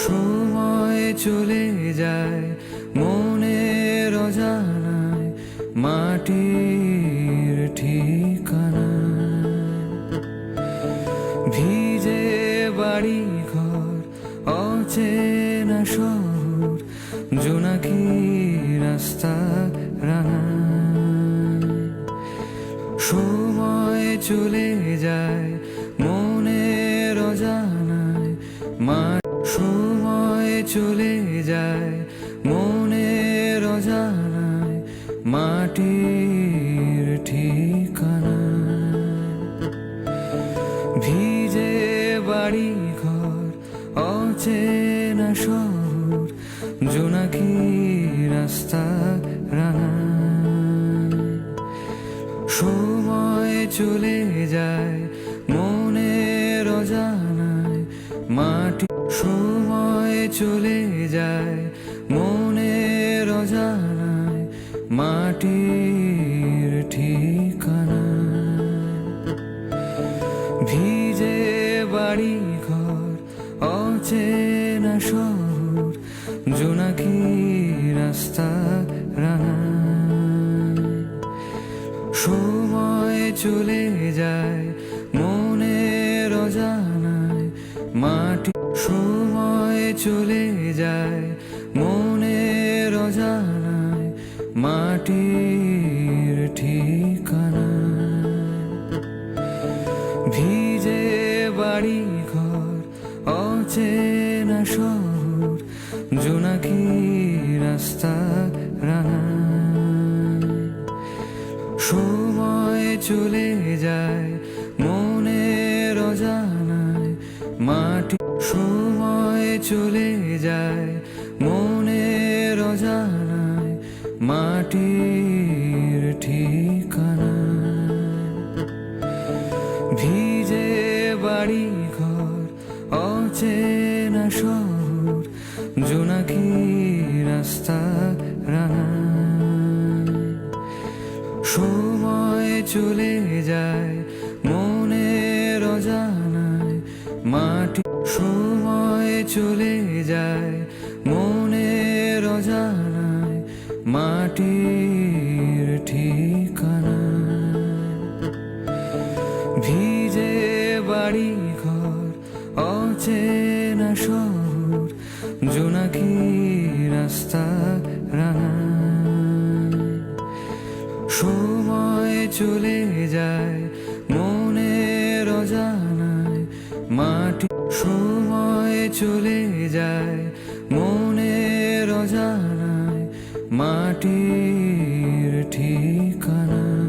সময় চলে যায় মনের অজানায়, মাটির ঠিকানায়। ভিজে বাড়ি ঘর, অচেনা শহর, জোনাকি রাস্তা রাঙায়। সময় চলে যায় মনের অজানায়, সময় চলে যায় মনের অজানায়, মাটির ঠিকানায়। ভিজে বাড়ি ঘর, অচেনা শহর, জোনাকি রাস্তা রাঙায়। সময় চলে যায় মনের অজানায়, সময় চলে যায় মনের অজানায়, মাটির ঠিকানায়। ভিজে বাড়ি ঘর, অচেনা শহর, জোনাকি রাস্তা রাঙায়। সময় চলে যায় মনের অজানায়, সময় চলে যায় মনের অজানায়, মাটির ঠিকানায়। ভিজে বাড়ি ঘর, অচেনা শহর, জোনাকি রাস্তা রাঙায়। সময় চলে যায় মনের অজানায়, সময় চলে যায় মনের অজানায়, মাটির ঠিকানায়। ভিজে বাড়ি ঘর, অচেনা শহর, জোনাকি রাস্তা রাঙায়। সময় চলে যায় মনের অজানায়, সময় চলে যায় মনের অজানায়, মাটির ঠিকানায়। ভিজে বাড়ি ঘর, অচেনা শহর, জোনাকি রাস্তা রাঙায়। সময় চলে যায় মনের অজানায়, সময় চলে যায় মনের অজানায়, মাটির ঠিকানায়।